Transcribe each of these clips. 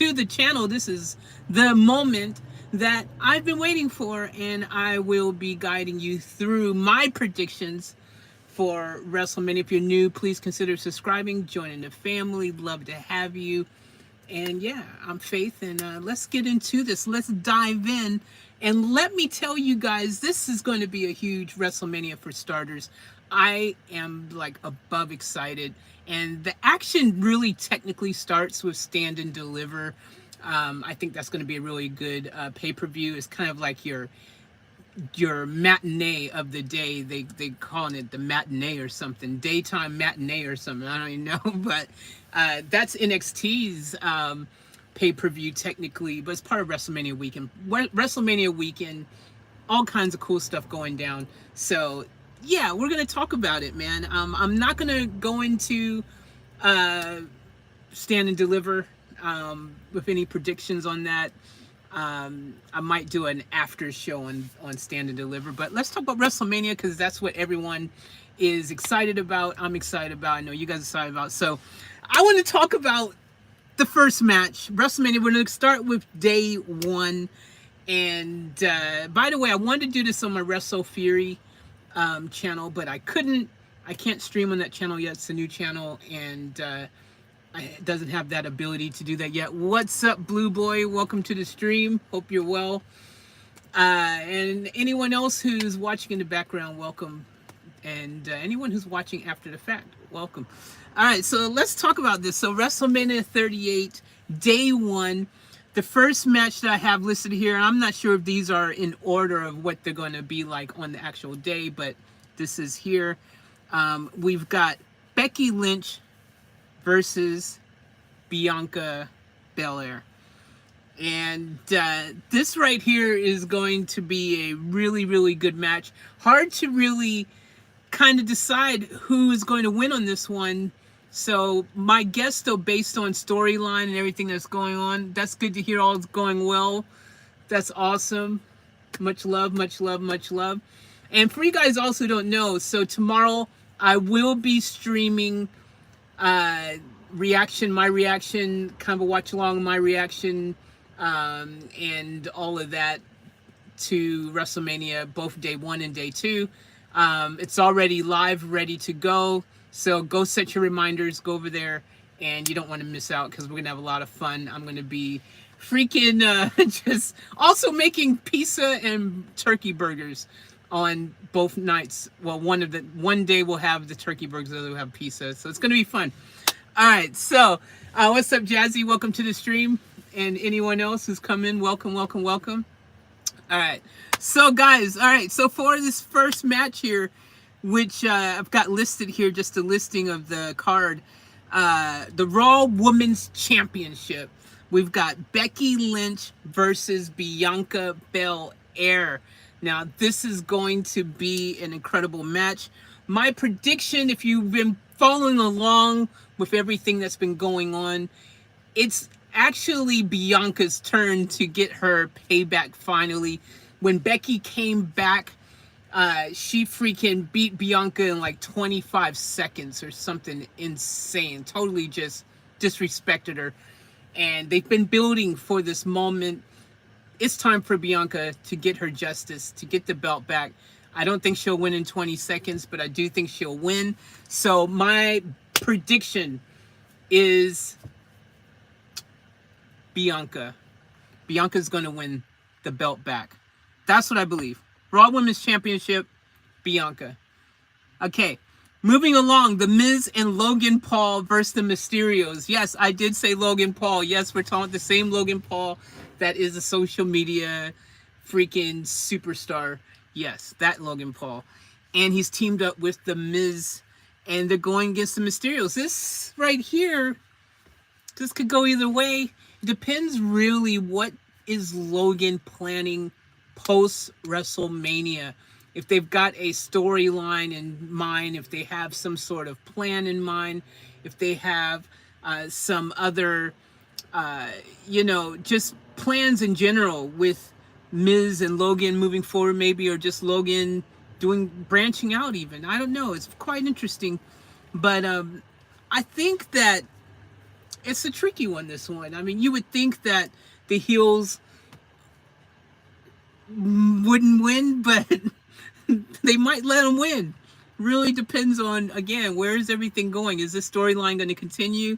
to the channel. This is the moment that I've been waiting for, and I will be guiding you through my predictions for WrestleMania. If you're new, please consider subscribing, joining the family. Love to have you. And yeah, I'm Faith, and let's get into this. Let's dive in. And let me tell you guys, this is going to be a huge WrestleMania for starters. I am like above excited. And the action really technically starts with Stand and Deliver. I think that's going to be a really good pay-per-view. It's kind of like your matinee of the day. They calling it the matinee or something, daytime matinee or something. I don't even know, but that's NXT's pay-per-view technically, but it's part of WrestleMania weekend. WrestleMania weekend, all kinds of cool stuff going down. So yeah, we're gonna talk about it, man. I'm not gonna go into Stand and Deliver with any predictions on that. I might do an after show on Stand and Deliver, but let's talk about WrestleMania because that's what everyone is excited about. I'm excited about. I know you guys are excited about. So I want to talk about the first match, WrestleMania. We're going to start with day one. And by the way, I wanted to do this on my Wrestle Fury channel, but I couldn't. I can't stream on that channel yet. It's a new channel, and it doesn't have that ability to do that yet. What's up, Blue Boy? Welcome to the stream. Hope you're well. And anyone else who's watching in the background, welcome. And anyone who's watching after the fact, welcome. All right, so let's talk about this. So WrestleMania 38, day one. The first match that I have listed here, I'm not sure if these are in order of what they're going to be like on the actual day, but this is here. We've got Becky Lynch versus Bianca Bel Air. And this right here is going to be a really, really good match. Hard to really kind of decide who is going to win on this one. So my guess, though, based on storyline and everything that's going on, that's good to hear all is going well. That's awesome. Much love, much love, much love. And for you guys also don't know, so tomorrow I will be streaming my reaction, kind of a watch along, my reaction, and all of that to WrestleMania, both day one and day two. It's already live, ready to go. So go set your reminders, go over there, and you don't want to miss out because we're going to have a lot of fun. I'm going to be freaking just also making pizza and turkey burgers on both nights. Well, one day we'll have the turkey burgers, the other we'll have pizza. So it's going to be fun. All right, so what's up, Jazzy? Welcome to the stream. And anyone else who's come in, welcome, welcome, welcome. All right, so guys, all right, so for this first match here, which I've got listed here, just a listing of the card, the Raw Women's Championship. We've got Becky Lynch versus Bianca Bel Air. Now, this is going to be an incredible match. My prediction, if you've been following along with everything that's been going on, it's actually Bianca's turn to get her payback finally. When Becky came back, she freaking beat Bianca in like 25 seconds or something insane. Totally just disrespected her. And they've been building for this moment. It's time for Bianca to get her justice, to get the belt back. I don't think she'll win in 20 seconds, but I do think she'll win. So my prediction is Bianca. Bianca's going to win the belt back. That's what I believe. Raw Women's Championship, Bianca. Okay, moving along, the Miz and Logan Paul versus the Mysterios. Yes, I did say Logan Paul. Yes, we're talking the same Logan Paul that is a social media freaking superstar. Yes, that Logan Paul. And he's teamed up with the Miz, and they're going against the Mysterios. This right here, this could go either way. It depends really what is Logan planning post WrestleMania. If they've got a storyline in mind, if they have some sort of plan in mind, if they have some other, just plans in general with Miz and Logan moving forward, maybe, or just Logan branching out even. I don't know. It's quite interesting. But I think that it's a tricky one, this one. I mean, you would think that the heels wouldn't win, but they might let them win. Really depends on, again, where is everything going? Is this storyline going to continue?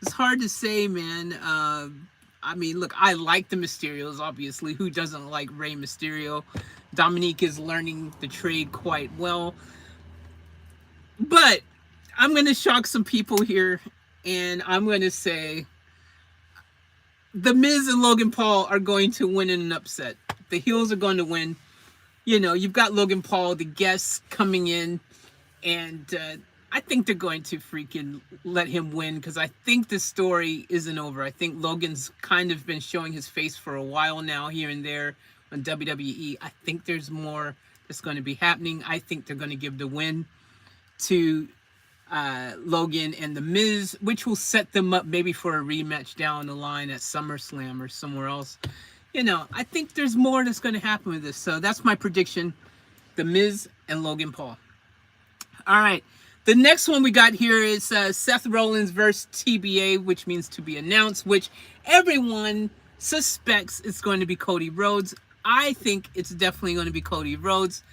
It's hard to say, man. I mean, look, I like the Mysterios, obviously. Who doesn't like Rey Mysterio? Dominique is learning the trade quite well. But I'm going to shock some people here, and I'm going to say the Miz and Logan Paul are going to win in an upset. The heels are going to win. You know, you've got Logan Paul, the guests coming in, and I think they're going to freaking let him win, because I think the story isn't over. I think Logan's kind of been showing his face for a while now, here and there on WWE. I think there's more that's going to be happening. I think they're going to give the win to Logan and the Miz, which will set them up maybe for a rematch down the line at SummerSlam or somewhere else. You know, I think there's more that's going to happen with this. So that's my prediction. The Miz and Logan Paul. All right. The next one we got here is Seth Rollins versus TBA, which means to be announced, which everyone suspects it's going to be Cody Rhodes. I think it's definitely going to be Cody Rhodes.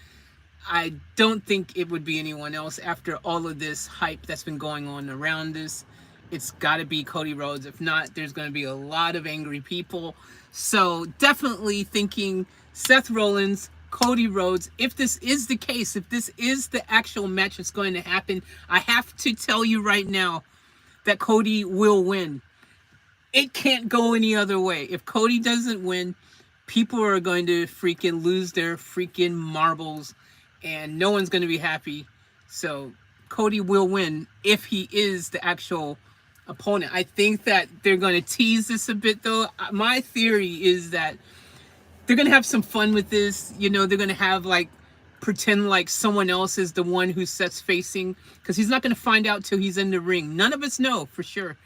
I don't think it would be anyone else after all of this hype that's been going on around this. It's got to be Cody Rhodes. If not, there's going to be a lot of angry people. So definitely thinking Seth Rollins, Cody Rhodes. If this is the case, if this is the actual match that's going to happen, I have to tell you right now that Cody will win. It can't go any other way. If Cody doesn't win, people are going to freaking lose their freaking marbles, and no one's going to be happy. So Cody will win if he is the actual opponent. I think that they're going to tease this a bit, though. My theory is that they're going to have some fun with this. You know, they're going to have, like, pretend like someone else is the one who Seth's facing, because he's not going to find out till he's in the ring. None of us know for sure.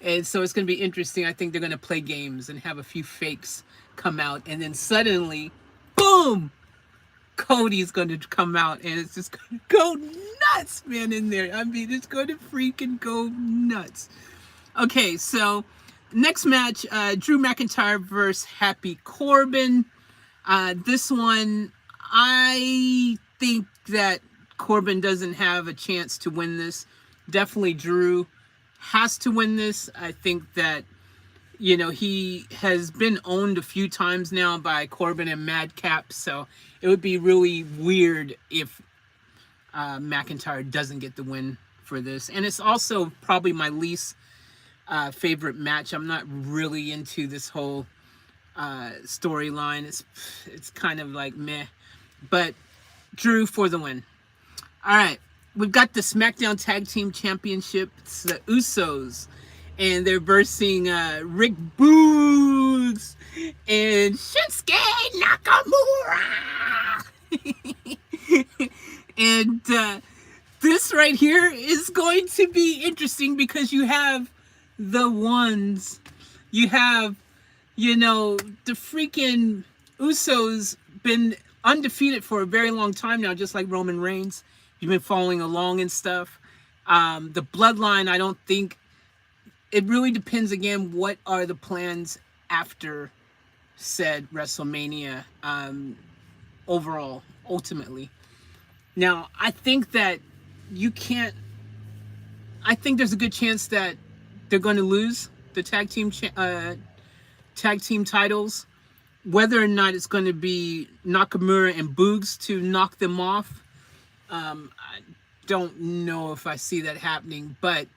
And so it's going to be interesting. I think they're going to play games and have a few fakes come out, and then suddenly, boom, Cody's going to come out, and it's just going to go nuts, man, in there. I mean, it's going to freaking go nuts. Okay, so next match, Drew McIntyre versus Happy Corbin. This one, I think that Corbin doesn't have a chance to win this. Definitely Drew has to win this. I think that, you know, he has been owned a few times now by Corbin and Madcap, so it would be really weird if McIntyre doesn't get the win for this. And it's also probably my least favorite match. I'm not really into this whole storyline. It's kind of like meh. But Drew for the win. All right. We've got the Smackdown Tag Team Championship. It's the Usos. And they're versing Rick Boogs and Shinsuke Nakamura. And this right here is going to be interesting, because you have the ones. You have, you know, the freaking Usos been undefeated for a very long time now, just like Roman Reigns. You've been following along and stuff. The bloodline, I don't think, it really depends, again, what are the plans after said WrestleMania overall, ultimately. Now, I think that you can't, I think there's a good chance that they're going to lose the tag team titles. Whether or not it's going to be Nakamura and Boogs to knock them off, I don't know if I see that happening, but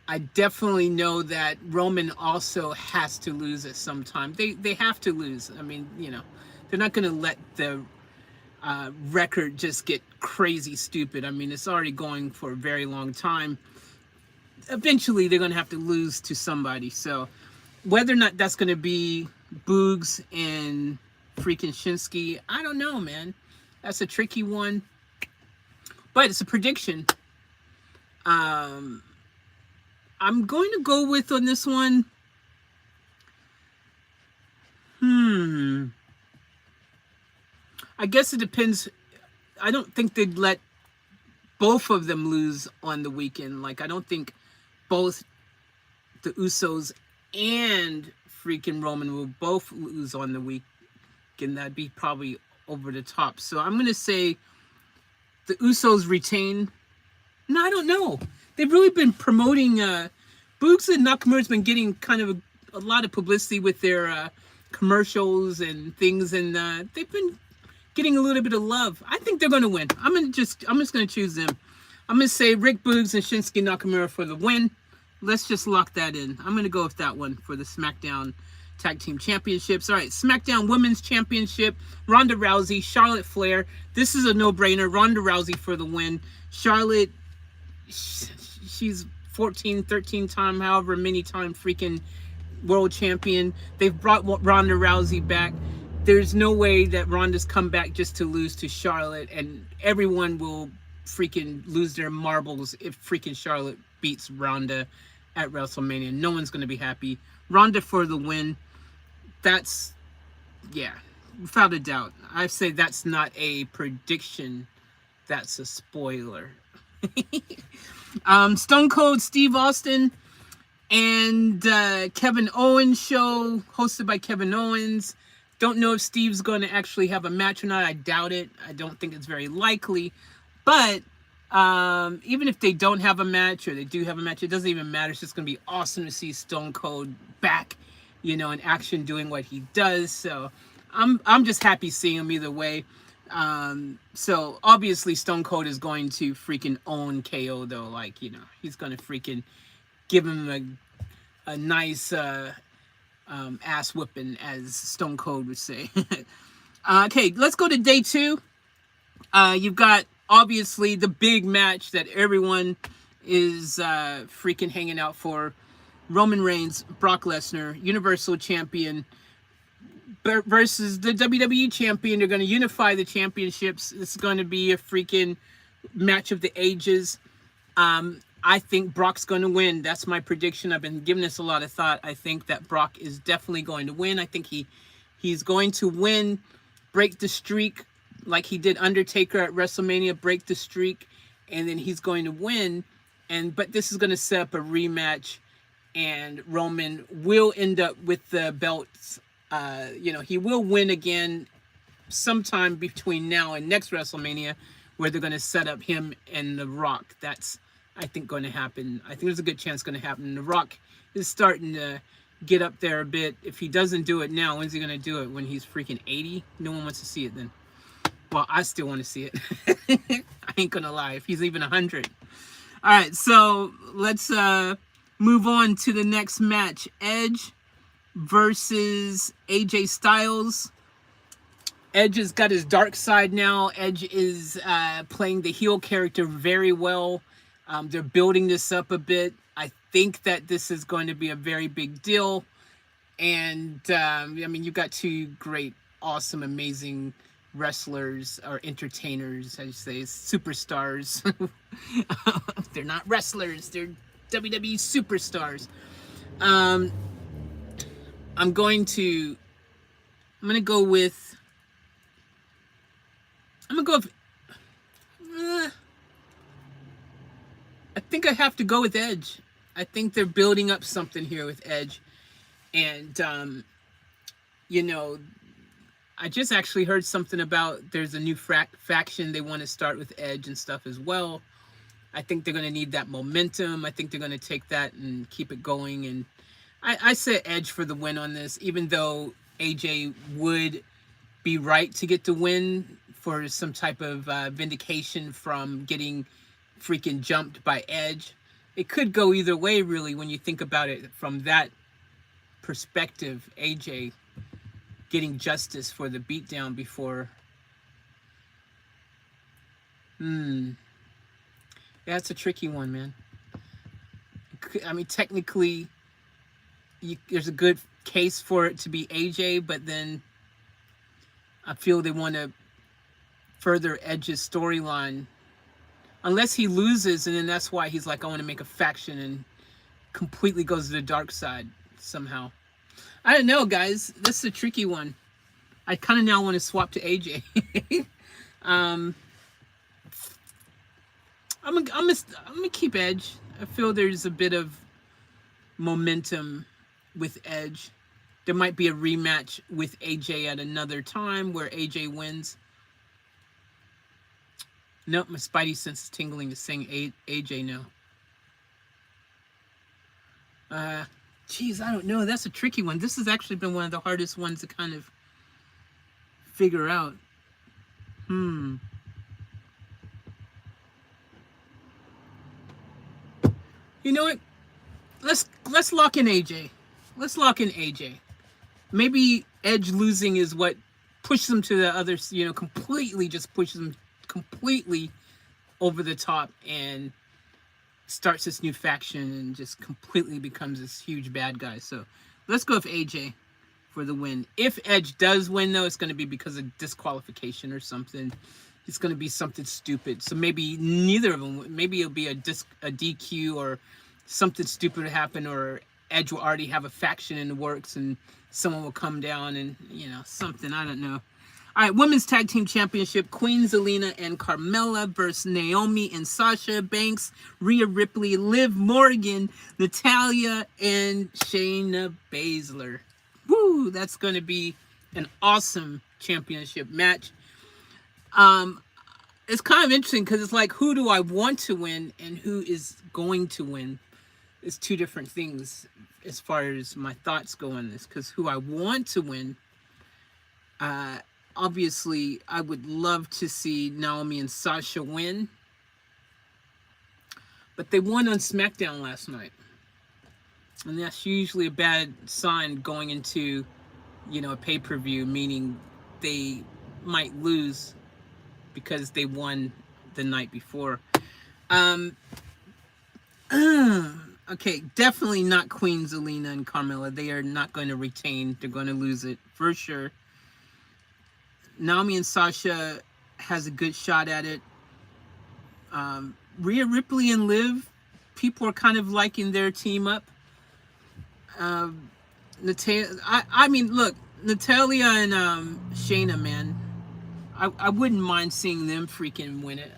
I definitely know that Roman also has to lose at some time. They have to lose. I mean, you know, they're not going to let the record just get crazy stupid. I mean, it's already going for a very long time. Eventually, they're going to have to lose to somebody. So whether or not that's going to be Boogs and freaking Shinsuke, I don't know, man. That's a tricky one. But it's a prediction. I'm going to go with on this one. I guess it depends. I don't think they'd let both of them lose on the weekend. Like, I don't think both the Usos and freaking Roman will both lose on the week, and that'd be probably over the top. So I'm going to say the Usos retain. No, I don't know. They've really been promoting, Boogs and Nakamura's been getting kind of a lot of publicity with their commercials and things, and they've been getting a little bit of love. I think they're going to win. I'm just going to choose them. I'm going to say Rick Boogs and Shinsuke Nakamura for the win. Let's just lock that in. I'm going to go with that one for the SmackDown Tag Team Championships. All right, SmackDown Women's Championship, Ronda Rousey, Charlotte Flair. This is a no-brainer. Ronda Rousey for the win. Charlotte, she's 14, 13 time, however many time freaking world champion. They've brought Ronda Rousey back. There's no way that Ronda's come back just to lose to Charlotte, and everyone will freaking lose their marbles if freaking Charlotte beats Ronda at WrestleMania. No one's going to be happy. Ronda for the win. That's, yeah, without a doubt. I say that's not a prediction. That's a spoiler. Stone Cold Steve Austin and Kevin Owens show, hosted by Kevin Owens. Don't know if Steve's going to actually have a match or not. I doubt it. I don't think it's very likely. But even if they don't have a match or they do have a match, it doesn't even matter. It's just going to be awesome to see Stone Cold back, you know, in action doing what he does. So I'm just happy seeing him either way. So obviously Stone Cold is going to freaking own KO though. Like, you know, he's going to freaking give him a nice ass whipping, as Stone Cold would say. Okay, let's go to day 2. You've got obviously the big match that everyone is freaking hanging out for. Roman Reigns, Brock Lesnar, Universal Champion versus the WWE Champion. They're going to unify the championships. This is going to be a freaking match of the ages. I think Brock's going to win. That's my prediction. I've been giving this a lot of thought. I think that Brock is definitely going to win. I think he's going to win, break the streak like he did Undertaker at WrestleMania, break the streak, and then he's going to win. But this is going to set up a rematch, and Roman will end up with the belts. You know, he will win again sometime between now and next WrestleMania, where they're going to set up him and The Rock. That's, I think, going to happen. I think there's a good chance going to happen. The Rock is starting to get up there a bit. If he doesn't do it now, when's he going to do it? When he's freaking 80? No one wants to see it then. Well, I still want to see it. I ain't going to lie. If he's even 100. All right, so let's move on to the next match. Edge versus AJ Styles. Edge has got his dark side now. Edge is playing the heel character very well. They're building this up a bit. I think that this is going to be a very big deal. And, I mean, you've got two great, awesome, amazing wrestlers, or entertainers, I say, superstars. They're not wrestlers. They're WWE superstars. I'm going to go with I think I have to go with Edge. I think they're building up something here with Edge. And, you know, I just actually heard something about there's a new faction they want to start with Edge and stuff as well. I think they're going to need that momentum. I think they're going to take that and keep it going. And I said Edge for the win on this, even though AJ would be right to get the win for some type of vindication from getting freaking jumped by Edge. It could go either way, really, when you think about it from that perspective. AJ getting justice for the beatdown before. Yeah, it's a tricky one, man. I mean, technically, there's a good case for it to be AJ, but then I feel they want to further Edge's storyline. Unless he loses, and then that's why he's like, I want to make a faction, and completely goes to the dark side somehow. I don't know, guys. This is a tricky one. I kind of now want to swap to AJ. I'm gonna keep Edge. I feel there's a bit of momentum with Edge. There might be a rematch with AJ at another time where AJ wins. Nope, my spidey sense is tingling to saying AJ no. Geez, I don't know. That's a tricky one. This has actually been one of the hardest ones to kind of figure out. You know what? Let's lock in AJ. Let's lock in AJ. Maybe Edge losing is what pushes him to the other, completely just pushes him completely over the top and starts this new faction and just completely becomes this huge bad guy. So let's go with AJ for the win. If Edge does win, though, it's going to be because of disqualification or something. It's going to be something stupid. So maybe neither of them. Maybe it'll be a DQ or something stupid will happen, or Edge will already have a faction in the works and someone will come down and, something. I don't know. All right, Women's Tag Team Championship, Queen Zelina and Carmella versus Naomi and Sasha Banks, Rhea Ripley, Liv Morgan, Natalya, and Shayna Baszler. Woo, that's going to be an awesome championship match. It's kind of interesting because it's like, who do I want to win and who is going to win? It's two different things as far as my thoughts go on this, because who I want to win, obviously, I would love to see Naomi and Sasha win. But they won on Smackdown last night. And that's usually a bad sign going into, a pay-per-view, meaning they might lose because they won the night before. Okay, definitely not Queen Zelina and Carmella. They are not going to retain. They're going to lose it for sure. Naomi and Sasha has a good shot at it. Rhea Ripley and Liv, people are kind of liking their team up. Natalya, look, Natalya and Shayna, man, I wouldn't mind seeing them freaking win it.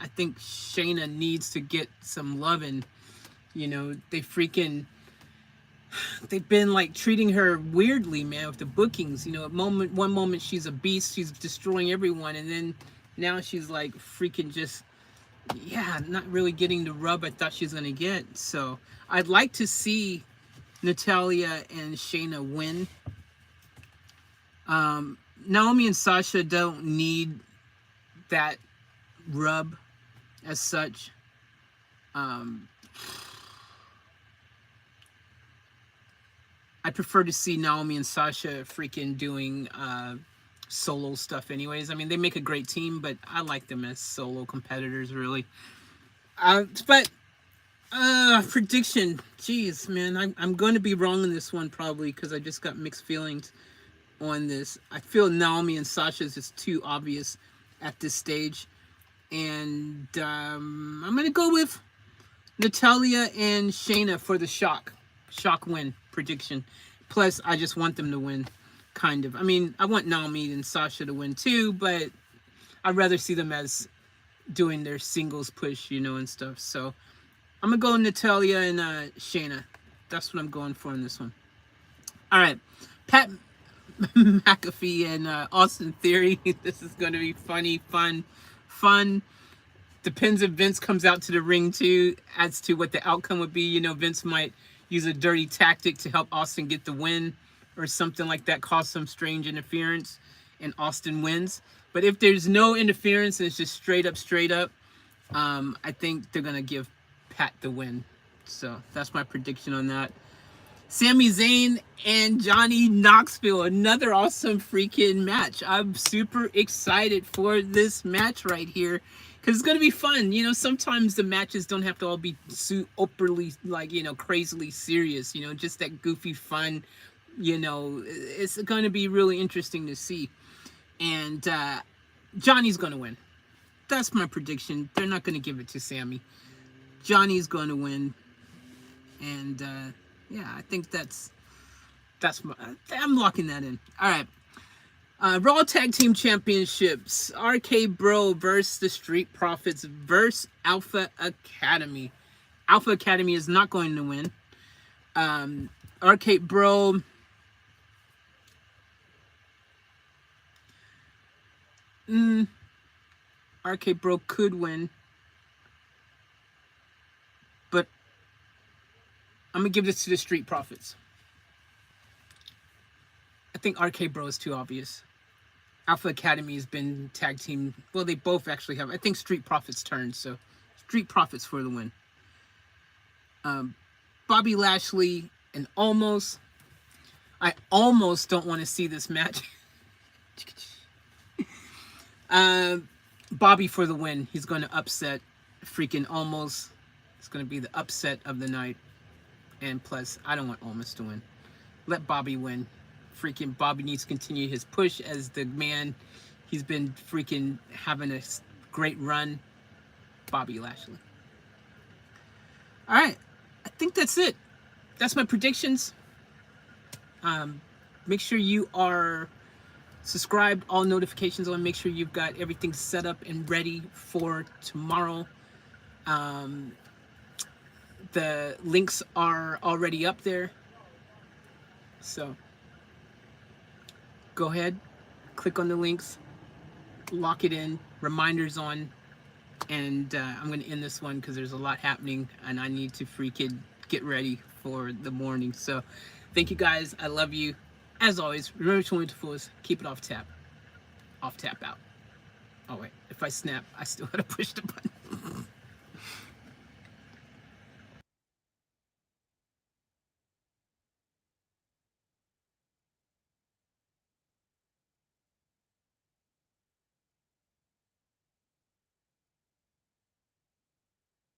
I think Shayna needs to get some loving. They've been like treating her weirdly, man, with the bookings. One moment she's a beast, she's destroying everyone, and then now she's like freaking just, not really getting the rub I thought she was gonna get. So I'd like to see Natalya and Shayna win. Naomi and Sasha don't need that rub as such. I prefer to see Naomi and Sasha freaking doing solo stuff anyways. They make a great team, but I like them as solo competitors, really. Prediction. Jeez, man. I'm going to be wrong on this one probably because I just got mixed feelings on this. I feel Naomi and Sasha is just too obvious at this stage. And I'm going to go with Natalya and Shayna for the shock win prediction. Plus, I just want them to win, kind of. I want Naomi and Sasha to win too, but I'd rather see them as doing their singles push, and stuff. So I'm going to go Natalya and Shayna. That's what I'm going for in this one. All right. Pat McAfee and Austin Theory. This is going to be funny, fun. Depends if Vince comes out to the ring too, as to what the outcome would be. Vince might use a dirty tactic to help Austin get the win or something like that, cause some strange interference, and Austin wins. But if there's no interference and it's just straight up, I think they're going to give Pat the win. So that's my prediction on that. Sami Zayn and Johnny Knoxville, another awesome freaking match. I'm super excited for this match right here because it's going to be fun. Sometimes the matches don't have to all be overly, crazily serious. Just that goofy fun. It's going to be really interesting to see. And Johnny's going to win. That's my prediction. They're not going to give it to Sami. Johnny's going to win. And I think that's I'm locking that in. All right. Raw Tag Team Championships. RK Bro versus the Street Profits versus Alpha Academy. Alpha Academy is not going to win. Arcade Bro. Arcade Bro could win. But I'm going to give this to the Street Profits. I think Arcade Bro is too obvious. Alpha Academy has been tag team. Well, they both actually have. I think Street Profits turn. So Street Profits for the win. Bobby Lashley and Almost. I almost don't want to see this match. Bobby for the win. He's going to upset freaking Almost. It's going to be the upset of the night. And plus, I don't want Almost to win. Let Bobby win. Freaking Bobby needs to continue his push as the man. He's been freaking having a great run. Bobby Lashley. All right. I think that's it. That's my predictions. Make sure you are subscribed, all notifications on. Make sure you've got everything set up and ready for tomorrow. The links are already up there. So go ahead, click on the links, lock it in, reminders on, and I'm going to end this one because there's a lot happening and I need to freaking get ready for the morning. So thank you guys. I love you. As always, remember to win to fullest. Keep it off tap. Off tap out. Oh wait, if I snap, I still gotta push the button.